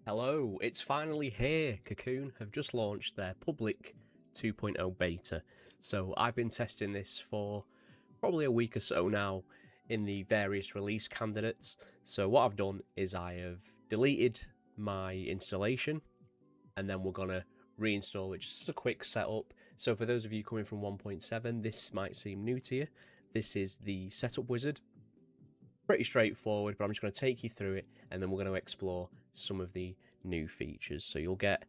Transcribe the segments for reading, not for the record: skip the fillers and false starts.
Hello, it's finally here. Cocoon have just launched their public 2.0 beta. So I've been testing this for probably a week or so now in the various release candidates. So what I've done is I have deleted my installation and then we're going to reinstall it. Just a quick setup. So for those of you coming from 1.7, this might seem new to you. This is the setup wizard. Pretty straightforward, but I'm just going to take you through it and then we're going to explore some of the new features. So you'll get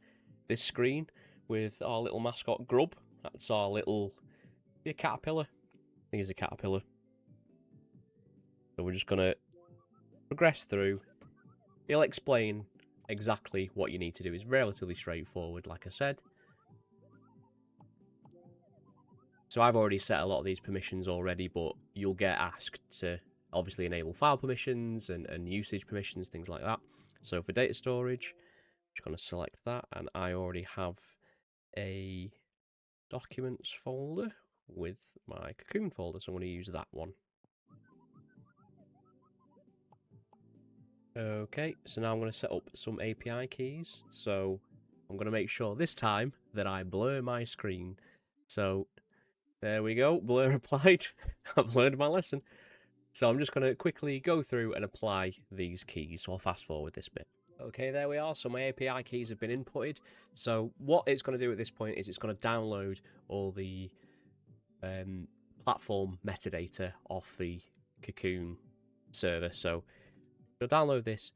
this screen with our little mascot Grub. That's our little caterpillar. I think it's a caterpillar. So we're just going to progress through. It'll explain exactly what you need to do. It's relatively straightforward, like I said. So I've already set a lot of these permissions already, but you'll get asked to obviously enable file permissions and usage permissions, things like that. So for data storage, I'm just going to select that, and I already have a documents folder with my Cocoon folder, so I'm going to use that one. Okay, so now I'm going to set up some API keys. So I'm going to make sure this time that I blur my screen. So there we go, blur applied. I've learned my lesson. So I'm just going to quickly go through and apply these keys. So I'll fast forward this bit. Okay, there we are. So my API keys have been inputted. So what it's going to do at this point is it's going to download all the platform metadata off the Cocoon server. So you'll download this.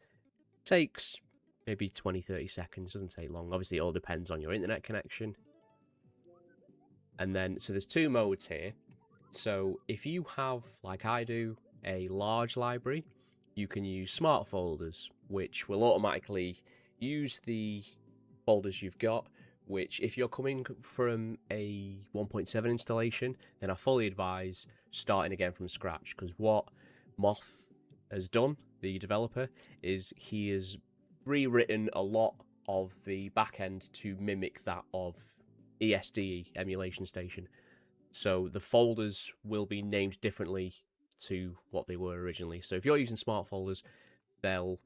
It takes maybe 20-30 seconds. Doesn't take long. Obviously, it all depends on your internet connection. And then, so there's two modes here. So if you have, like I do, a large library, you can use smart folders, which will automatically use the folders you've got, which if you're coming from a 1.7 installation, then I fully advise starting again from scratch, because what Moth has done, the developer, is he has rewritten a lot of the backend to mimic that of ESD, Emulation Station. So the folders will be named differently to what they were originally. So if you're using smart folders, they'll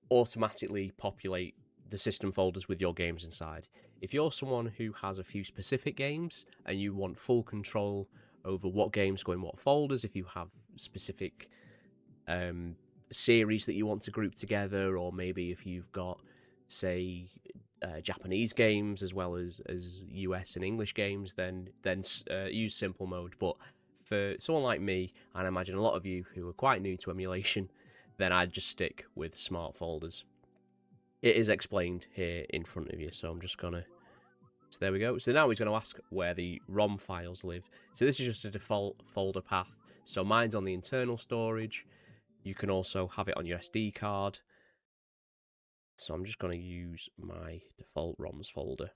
automatically populate the system folders with your games inside. If you're someone who has a few specific games and you want full control over what games go in what folders, if you have specific series that you want to group together, or maybe if you've got, say, Japanese games as well as US and English games, then use simple mode. But for someone like me, and I imagine a lot of you who are quite new to emulation, then I'd just stick with smart folders. It is explained here in front of you, so I'm just gonna. So there we go. So now he's going to ask where the ROM files live. So this is just a default folder path. So mine's on the internal storage. You can also have it on your SD card. So I'm just going to use my default ROMs folder.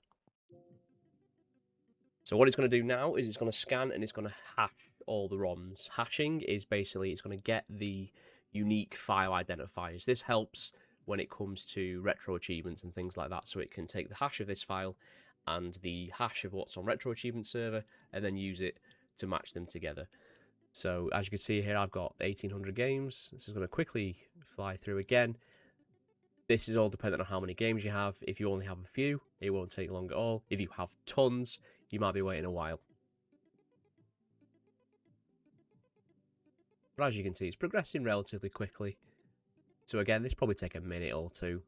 So what it's going to do now is it's going to scan and it's going to hash all the ROMs. Hashing is basically it's going to get the unique file identifiers. This helps when it comes to retro achievements and things like that. So it can take the hash of this file and the hash of what's on retro achievement server and then use it to match them together. So as you can see here, I've got 1800 games. This is going to quickly fly through again. This is all dependent on how many games you have. If you only have a few, it won't take long at all. If you have tons, you might be waiting a while. But as you can see, it's progressing relatively quickly. So again, this probably take a minute or two.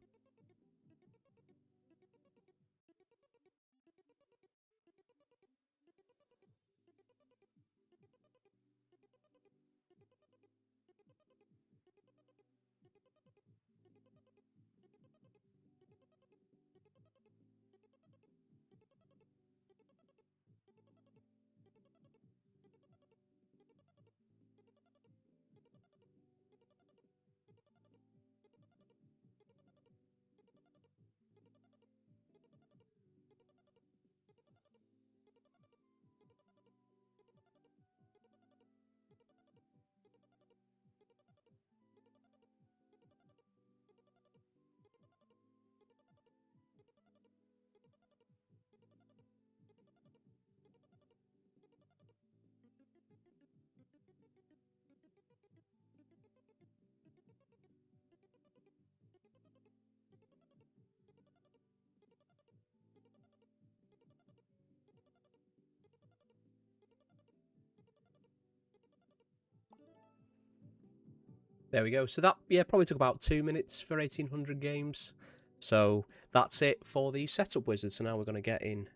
There we go. So that, yeah, probably took about 2 minutes for 1800 games. So that's it for the setup wizard. So now we're going to get in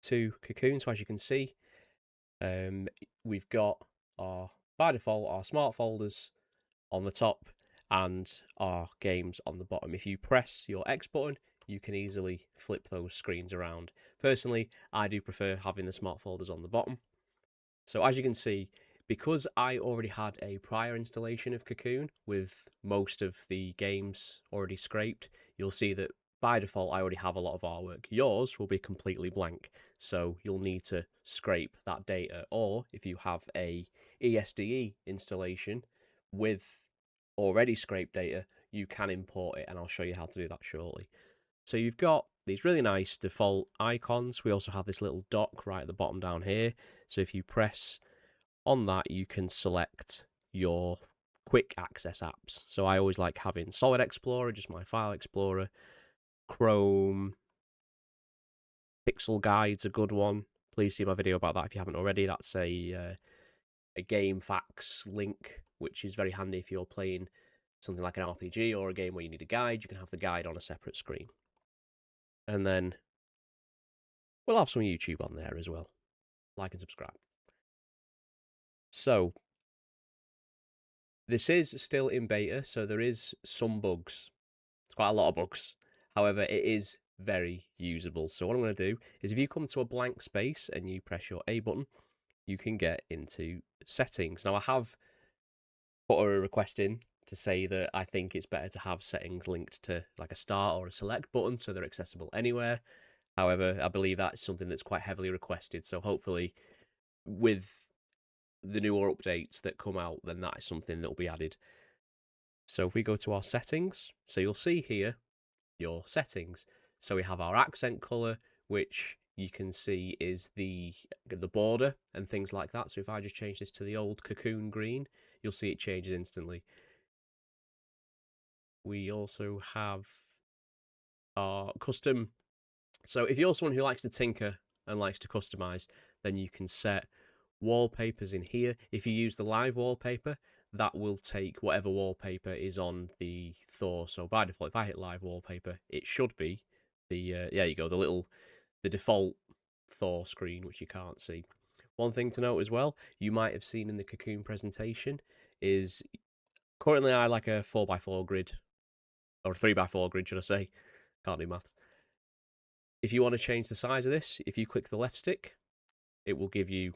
to Cocoon. So as you can see, we've got by default, our smart folders on the top and our games on the bottom. If you press your X button, you can easily flip those screens around. Personally, I do prefer having the smart folders on the bottom. So as you can see, because I already had a prior installation of Cocoon with most of the games already scraped, you'll see that by default I already have a lot of artwork. Yours will be completely blank, so you'll need to scrape that data, or if you have a ESDE installation with already scraped data, you can import it, and I'll show you how to do that shortly. So you've got these really nice default icons. We also have this little dock right at the bottom down here. So if you press on that, you can select your quick access apps. So I always like having Solid Explorer, just my file explorer, Chrome, Pixel Guide's a good one. Please see my video about that if you haven't already. That's a game facts link, which is very handy if you're playing something like an RPG or a game where you need a guide. You can have the guide on a separate screen. And then we'll have some YouTube on there as well. Like and subscribe. So this is still in beta, so there is some bugs. It's quite a lot of bugs. However, it is very usable. So what I'm going to do is if you come to a blank space and you press your A button, you can get into settings. Now I have put a request in to say that I think it's better to have settings linked to like a start or a select button so they're accessible anywhere. However, I believe that's something that's quite heavily requested. So hopefully with the newer updates that come out, then that is something that will be added. So if we go to our settings, so you'll see here your settings. So we have our accent color, which you can see is the border and things like that. So if I just change this to the old Cocoon green, you'll see it changes instantly. We also have our custom. So if you're someone who likes to tinker and likes to customize, then you can set wallpapers in here. If you use the live wallpaper, that will take whatever wallpaper is on the Thor. So by default, if I hit live wallpaper, it should be the there you go, the default Thor screen, which you can't see. One thing to note as well, you might have seen in the Cocoon presentation, is currently I like a 4x4 grid, or a 3x4 grid, should I say? Can't do maths. If you want to change the size of this, if you click the left stick, it will give you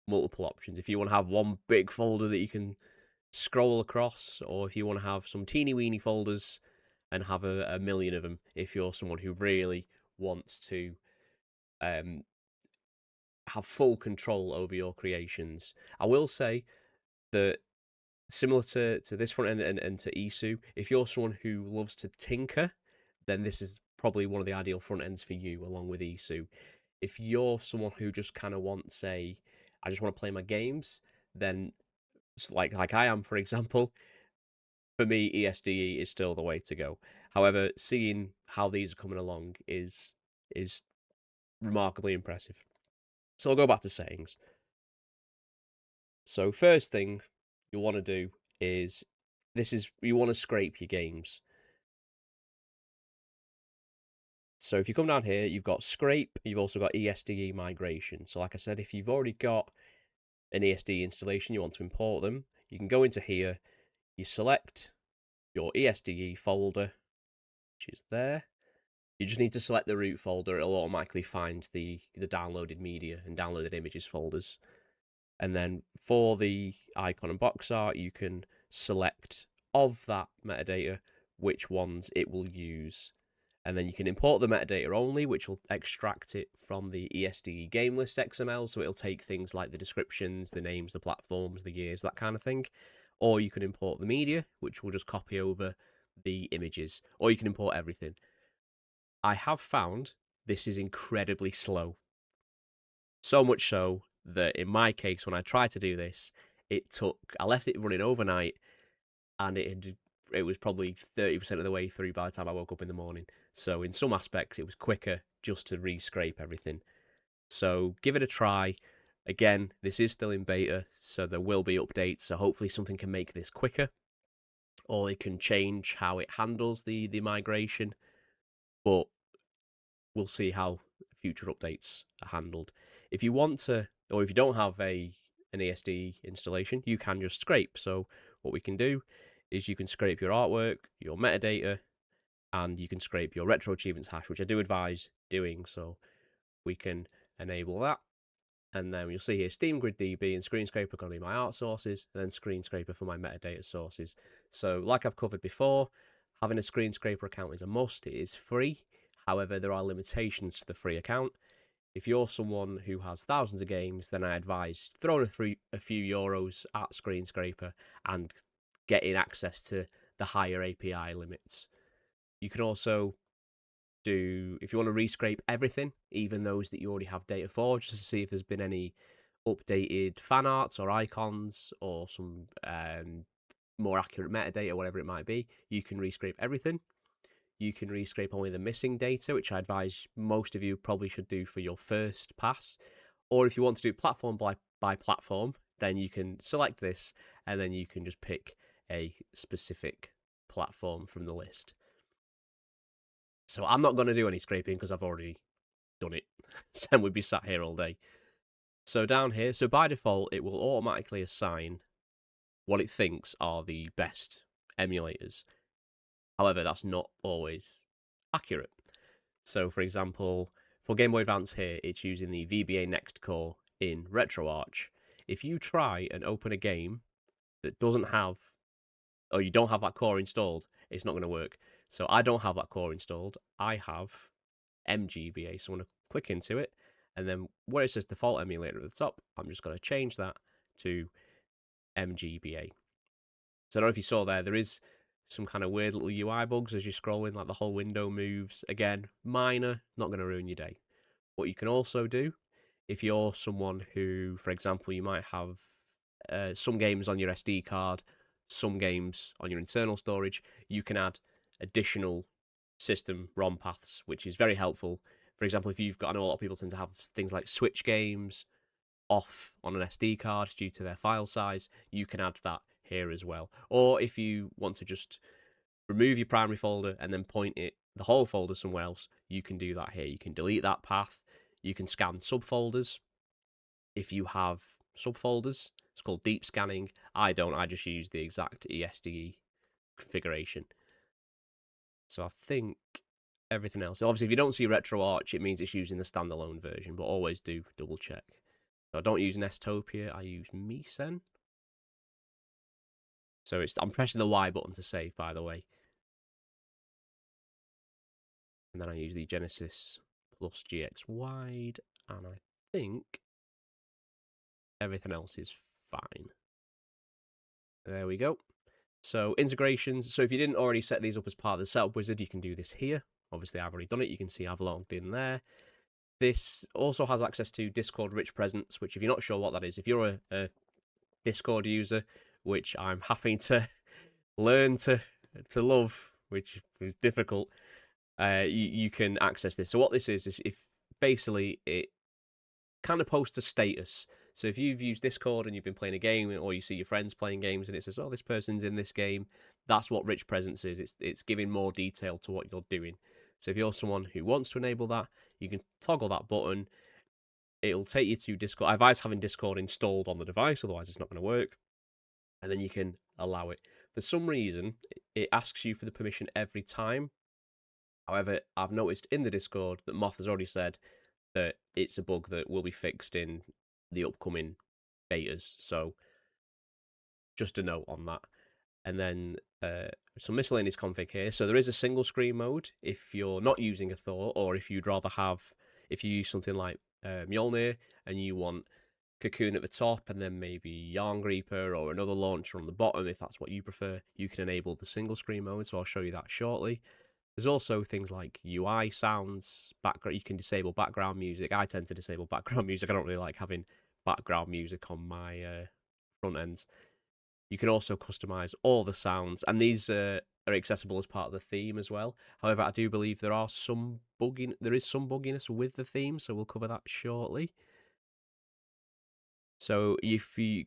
multiple options. If you want to have one big folder that you can scroll across, or if you want to have some teeny weeny folders and have a million of them, if you're someone who really wants to have full control over your creations. I will say that similar to this front end and to ISU, if you're someone who loves to tinker, then this is probably one of the ideal front ends for you along with ISU. If you're someone who just kind of wants, say, I just want to play my games, then like I am, for example, for me, ESDE is still the way to go. However, seeing how these are coming along is remarkably impressive. So I'll go back to settings. So first thing you'll want to do is you want to scrape your games. So if you come down here, you've got scrape, you've also got ESDE migration. So like I said, if you've already got an ESDE installation, you want to import them, you can go into here, you select your ESDE folder, which is there. You just need to select the root folder, it'll automatically find the downloaded media and downloaded images folders. And then for the icon and box art, you can select of that metadata which ones it will use. And then you can import the metadata only, which will extract it from the ESDE game list XML. So it'll take things like the descriptions, the names, the platforms, the years, that kind of thing. Or you can import the media, which will just copy over the images. Or you can import everything. I have found this is incredibly slow. So much so that in my case, when I tried to do this, I left it running overnight, and it was probably 30% of the way through by the time I woke up in the morning. So in some aspects, it was quicker just to re-scrape everything. So give it a try. Again, this is still in beta, so there will be updates, so hopefully something can make this quicker. or it can change how it handles the migration, but we'll see how future updates are handled. If you want to, or if you don't have an ESD installation, you can just scrape. So what we can do is you can scrape your artwork, your metadata, and you can scrape your retro achievements hash, which I do advise doing. So we can enable that. And then you'll see here Steam Grid DB and Screen Scraper are going to be my art sources, and then Screen Scraper for my metadata sources. So like I've covered before, having a Screen Scraper account is a must. It is free. However, there are limitations to the free account. If you're someone who has thousands of games, then I advise throwing a few euros at Screen Scraper and getting access to the higher API limits. You can also do, if you want to rescrape everything, even those that you already have data for, just to see if there's been any updated fan arts or icons or some more accurate metadata, whatever it might be, you can rescrape everything. You can rescrape only the missing data, which I advise most of you probably should do for your first pass. Or if you want to do platform by platform, then you can select this and then you can just pick a specific platform from the list. So I'm not going to do any scraping because I've already done it. Then we'd be sat here all day. So down here, so by default, it will automatically assign what it thinks are the best emulators. However, that's not always accurate. So for example, for Game Boy Advance here, it's using the VBA Next core in RetroArch. If you try and open a game that doesn't have, or you don't have that core installed, it's not going to work. So I don't have that core installed. I have MGBA. So I'm going to click into it. And then where it says default emulator at the top, I'm just going to change that to MGBA. So I don't know if you saw there is some kind of weird little UI bugs as you're scrolling, like the whole window moves. Again, minor, not going to ruin your day. What you can also do, if you're someone who, for example, you might have some games on your SD card, some games on your internal storage, you can add additional system ROM paths, which is very helpful. For example, if you've got, I know a lot of people tend to have things like Switch games off on an SD card due to their file size, you can add that here as well. Or if you want to just remove your primary folder and then point the whole folder somewhere else, you can do that here. You can delete that path. You can scan subfolders. If you have subfolders, it's called deep scanning. I don't, I just use the exact ESD configuration. So I think everything else, obviously if you don't see RetroArch, it means it's using the standalone version, but always do double check. So I don't use Nestopia, I use Misen. So I'm pressing the Y button to save, by the way. And then I use the Genesis plus GX wide, and I think everything else is fine. There we go. So integrations. So if you didn't already set these up as part of the setup wizard, you can do this here. Obviously, I've already done it. You can see I've logged in there. This also has access to Discord Rich Presence, which if you're not sure what that is, if you're a Discord user, which I'm having to learn to love, which is difficult, you can access this. So what this is if basically it kind of posts a status. So if you've used Discord and you've been playing a game, or you see your friends playing games and it says, oh, this person's in this game, that's what Rich Presence is. It's giving more detail to what you're doing. So if you're someone who wants to enable that, you can toggle that button. It'll take you to Discord. I advise having Discord installed on the device, otherwise it's not going to work. And then you can allow it. For some reason, it asks you for the permission every time. However, I've noticed in the Discord that Moth has already said that it's a bug that will be fixed in the upcoming betas. So just a note on that. And then some miscellaneous config here. So there is a single screen mode if you're not using a Thor, or if you'd rather have, if you use something like Mjolnir and you want Cocoon at the top and then maybe Yarn Reaper or another launcher on the bottom, if that's what you prefer, you can enable the single screen mode. So I'll show you that shortly. There's also things like UI sounds, background. You can disable background music. I tend to disable background music. I don't really like having background music on my front ends. You can also customize all the sounds, and these are accessible as part of the theme as well. However, I do believe there is some bugginess with the theme, so we'll cover that shortly. So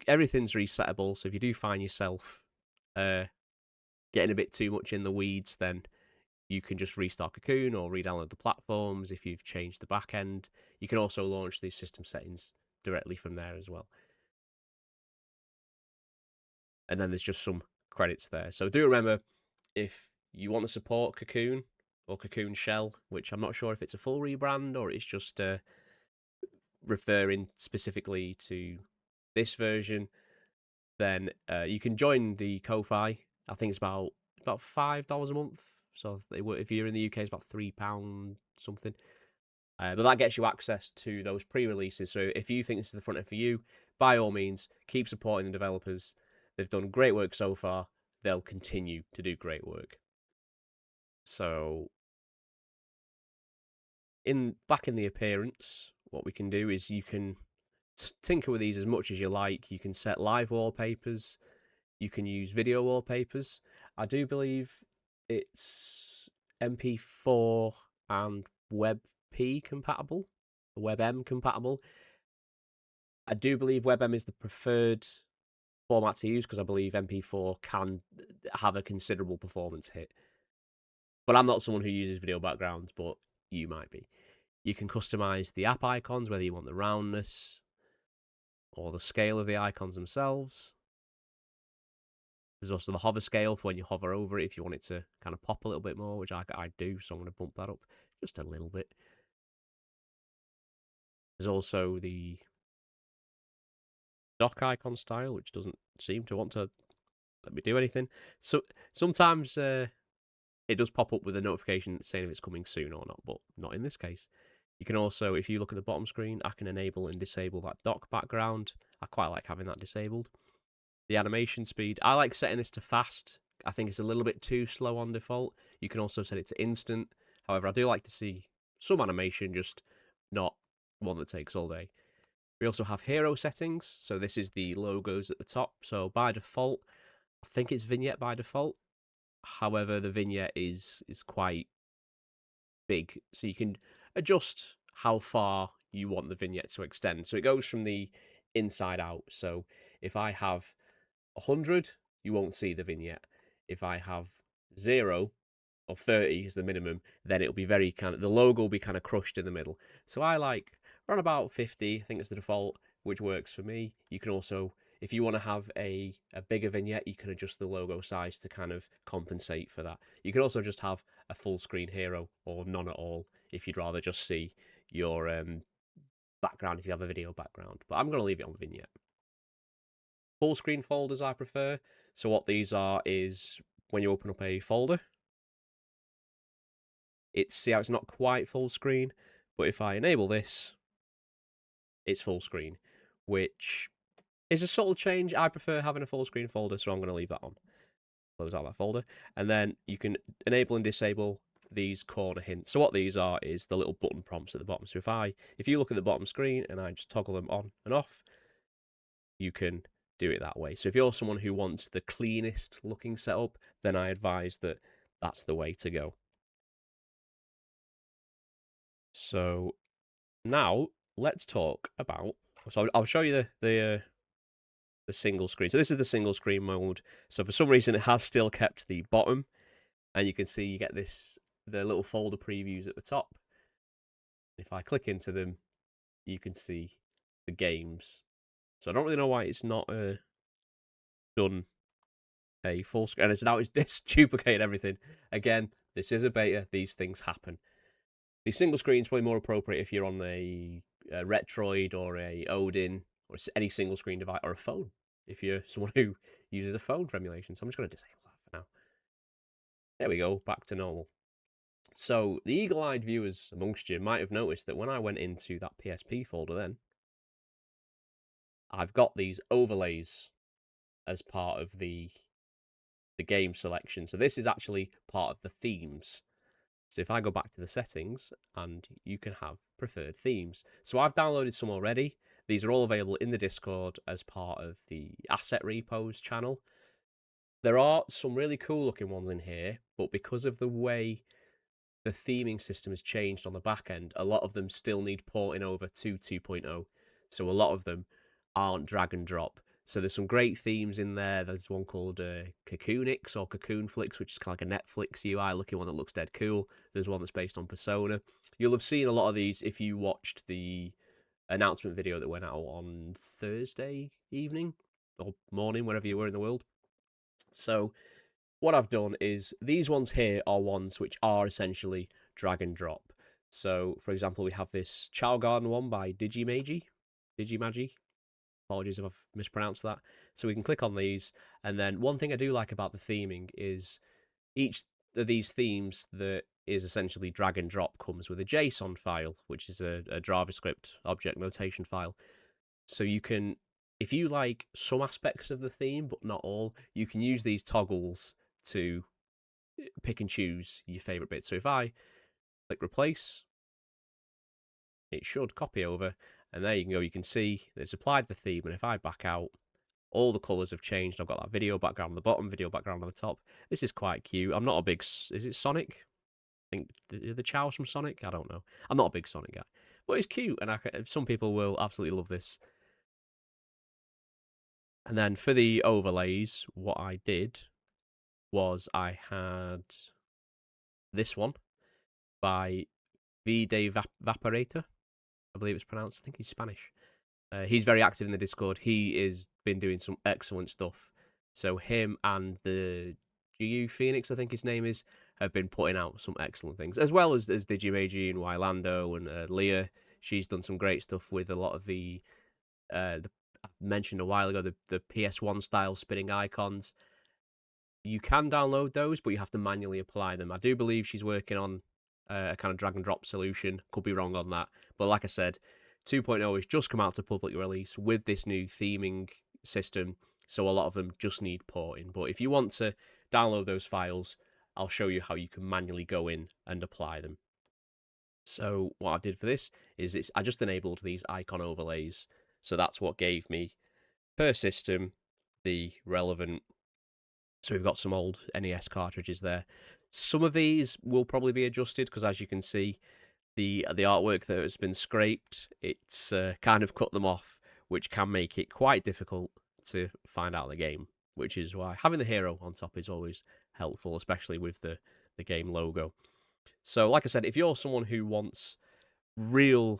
everything's resettable. So if you do find yourself getting a bit too much in the weeds, then you can just restart Cocoon or re-download the platforms if you've changed the back end. You can also launch these system settings directly from there as well. And then there's just some credits there. So do remember, if you want to support Cocoon or Cocoon Shell, which I'm not sure if it's a full rebrand or it's just referring specifically to this version, then you can join the Ko-Fi. I think it's about $5 a month. So if you're in the UK, it's about £3 something. But that gets you access to those pre-releases. So if you think this is the front end for you, by all means, keep supporting the developers. They've done great work so far. They'll continue to do great work. So back in the appearance, what we can do is you can tinker with these as much as you like. You can set live wallpapers. You can use video wallpapers. I do believe it's MP4 and WebP compatible, WebM compatible. I do believe WebM is the preferred format to use because I believe MP4 can have a considerable performance hit. But I'm not someone who uses video backgrounds, but you might be. You can customize the app icons, whether you want the roundness or the scale of the icons themselves. There's also the hover scale for when you hover over it if you want it to kind of pop a little bit more, which I do, so I'm going to bump that up just a little bit. There's also the dock icon style, which doesn't seem to want to let me do anything. So sometimes it does pop up with a notification saying if it's coming soon or not, but not in this case. You can also, if you look at the bottom screen, I can enable and disable that dock background. I quite like having that disabled. The animation speed, I like setting this to fast. I think it's a little bit too slow on default. You can also set it to instant. However, I do like to see some animation, just not one that takes all day. We also have hero settings. So this is the logos at the top. So by default, I think it's vignette by default. However, the vignette is quite big, so you can adjust how far you want the vignette to extend. So it goes from the inside out. So if I have 100, you won't see the vignette. If I have 0 or 30 is the minimum, then it'll be very the logo will be kind of crushed in the middle. So I like around about 50, I think it's the default, which works for me. You can also, if you want to have a bigger vignette, you can adjust the logo size to kind of compensate for that. You can also just have a full screen hero or none at all if you'd rather just see your background if you have a video background. But I'm going to leave it on vignette. Full screen folders I prefer. So what these are is when you open up a folder, see how it's not quite full screen, but if I enable this, it's full screen, which is a subtle change. I prefer having a full screen folder, so I'm going to leave that on. Close out that folder. And then you can enable and disable these corner hints. So what these are is the little button prompts at the bottom. So if you look at the bottom screen and I just toggle them on and off, you can do it that way. So if you're someone who wants the cleanest looking setup, then I advise that that's the way to go. So now let's talk about, so I'll show you the single screen. So this is the single screen mode. So for some reason it has still kept the bottom, and you can see you get the little folder previews at the top. If I click into them, you can see the games. So I don't really know why it's not done a full screen. And it's duplicated everything. Again, this is a beta. These things happen. The single screen is probably more appropriate if you're on a Retroid or a Odin or any single screen device, or a phone, if you're someone who uses a phone for emulation. So I'm just going to disable that for now. There we go, back to normal. So the eagle-eyed viewers amongst you might have noticed that when I went into that PSP folder then, I've got these overlays as part of the game selection. So this is actually part of the themes. So if I go back to the settings, and you can have preferred themes. So I've downloaded some already. These are all available in the Discord as part of the asset repos channel. There are some really cool looking ones in here, but because of the way the theming system has changed on the back end, a lot of them still need porting over to 2.0. So a lot of them aren't drag and drop. So there's some great themes in there. There's one called Cocoonix or Cocoon Flix, which is kind of like a Netflix UI looking one that looks dead cool. There's one that's based on Persona. You'll have seen a lot of these if you watched the announcement video that went out on Thursday evening or morning, wherever you were in the world. So what I've done is these ones here are ones which are essentially drag and drop. So, for example, we have this Chow Garden one by Digimagi. Apologies if I've mispronounced that. So we can click on these, and then one thing I do like about the theming is each of these themes that is essentially drag and drop comes with a JSON file, which is a JavaScript object notation file. So you can, if you like some aspects of the theme but not all, you can use these toggles to pick and choose your favorite bits. So if I click replace, it should copy over, and there you can go. You can see it's applied the theme, and if I back out, all the colours have changed. I've got that video background on the bottom, video background on the top. This is quite cute. I'm not a big... Is it Sonic? I think the Chows from Sonic? I don't know. I'm not a big Sonic guy. But it's cute, and some people will absolutely love this. And then for the overlays, what I did was I had this one by V. Vaporator, I believe it's pronounced. I think he's Spanish. He's very active in the Discord. He has been doing some excellent stuff. So him and the GU Phoenix, I think his name is, have been putting out some excellent things, as well as Digimagi and Wylando and Leah. She's done some great stuff with a lot of the I mentioned a while ago, the PS1 style spinning icons. You can download those, but you have to manually apply them. I do believe she's working on a kind of drag and drop solution. Could be wrong on that. But like I said, 2.0 has just come out to public release with this new theming system, so a lot of them just need porting. But if you want to download those files, I'll show you how you can manually go in and apply them. So what I did for this is I just enabled these icon overlays. So that's what gave me, per system, the relevant... So we've got some old NES cartridges there. Some of these will probably be adjusted because, as you can see, the artwork that has been scraped, it's kind of cut them off, which can make it quite difficult to find out the game, which is why having the hero on top is always helpful, especially with the game logo. So like I said, if you're someone who wants real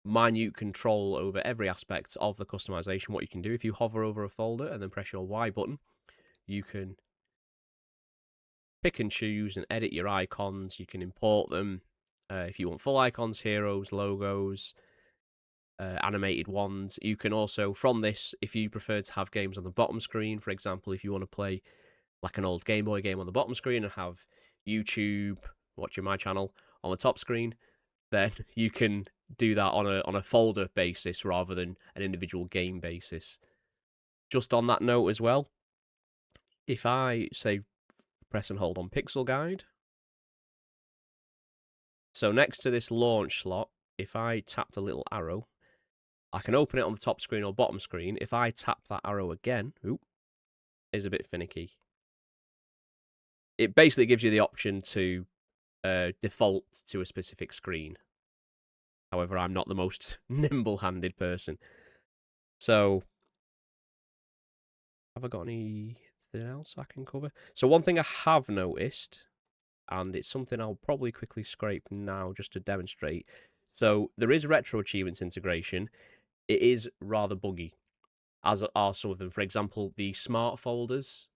minute control over every aspect of the customization, what you can do, if you hover over a folder and then press your Y button, you can pick and choose and edit your icons. You can import them if you want full icons, heroes, logos, animated ones. You can also, from this, if you prefer to have games on the bottom screen, for example, if you want to play like an old Game Boy game on the bottom screen and have YouTube, watching my channel, on the top screen, then you can do that on a folder basis rather than an individual game basis. Just on that note as well, if I say press and hold on Pixel Guide, so next to this launch slot, if I tap the little arrow, I can open it on the top screen or bottom screen. If I tap that arrow again, is a bit finicky. It basically gives you the option to default to a specific screen. However, I'm not the most nimble-handed person. So, have I got anything else I can cover? So one thing I have noticed, and it's something I'll probably quickly scrape now just to demonstrate. So there is retro achievements integration. It is rather buggy, as are some of them. For example, the smart folders,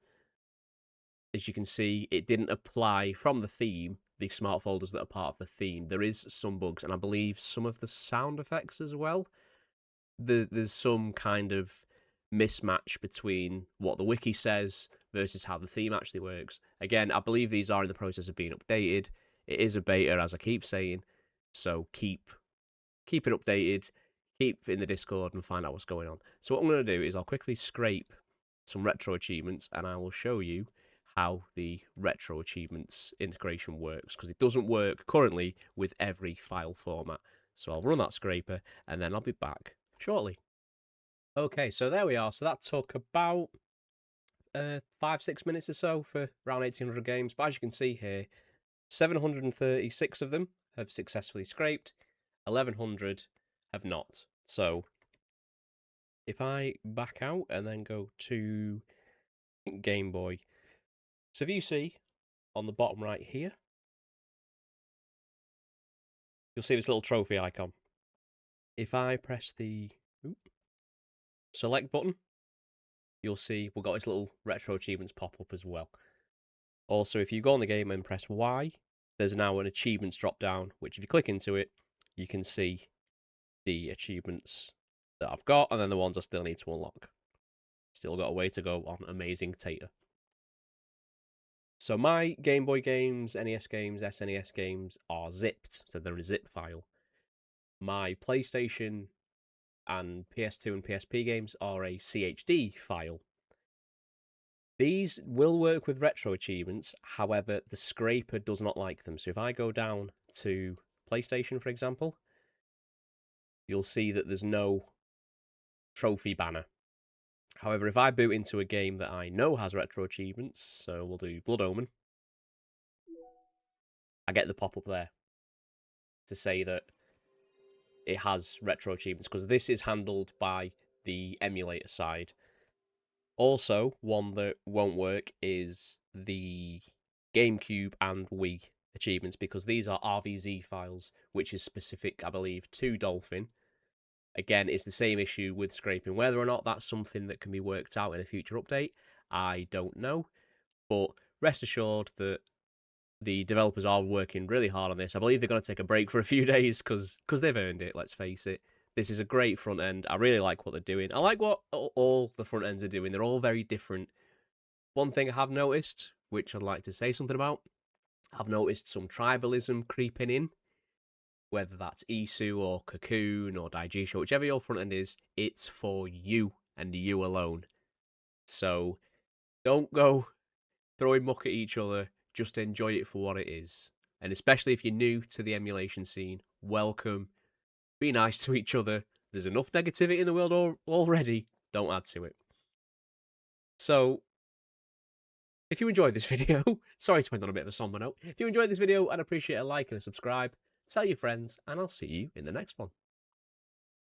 as you can see, it didn't apply from the theme, the smart folders that are part of the theme. There is some bugs, and I believe some of the sound effects as well. There's some kind of mismatch between what the wiki says versus how the theme actually works. Again, I believe these are in the process of being updated. It is a beta, as I keep saying, so keep it updated, keep in the Discord and find out what's going on. So what I'm going to do is I'll quickly scrape some retro achievements and I will show you how the retro achievements integration works, because it doesn't work currently with every file format. So I'll run that scraper and then I'll be back shortly. Okay, so there we are. So that took about 5-6 minutes or so for around 1800 games. But as you can see here, 736 of them have successfully scraped, 1100 have not. So if I back out and then go to Game Boy, so if you see on the bottom right here, you'll see this little trophy icon. If I press the select button, you'll see we've got this little retro achievements pop up as well. Also, if you go on the game and press Y, there's now an achievements drop down, which if you click into it, you can see the achievements that I've got, and then the ones I still need to unlock. Still got a way to go on Amazing Tater. So my Game Boy games, NES games, SNES games are zipped, so they're a zip file. My PlayStation and PS2 and PSP games are a CHD file. These will work with retro achievements, however, the scraper does not like them. So if I go down to PlayStation, for example, you'll see that there's no trophy banner. However, if I boot into a game that I know has retro achievements, so we'll do Blood Omen, I get the pop-up there to say that it has retro achievements, because this is handled by the emulator side. Also, one that won't work is the GameCube and Wii achievements, because these are RVZ files, which is specific, I believe, to Dolphin. Again, it's the same issue with scraping. Whether or not that's something that can be worked out in a future update, I don't know. But rest assured that the developers are working really hard on this. I believe they're going to take a break for a few days because they've earned it, let's face it. This is a great front end. I really like what they're doing. I like what all the front ends are doing. They're all very different. One thing I have noticed, which I'd like to say something about, I've noticed some tribalism creeping in. Whether that's Isu or Cocoon or Daijisho, whichever your front end is, it's for you and you alone. So don't go throwing muck at each other. Just enjoy it for what it is. And especially if you're new to the emulation scene, welcome. Be nice to each other. There's enough negativity in the world already. Don't add to it. So, if you enjoyed this video, sorry to end on a bit of a somber note. If you enjoyed this video, I'd appreciate a like and a subscribe. Tell your friends, and I'll see you in the next one.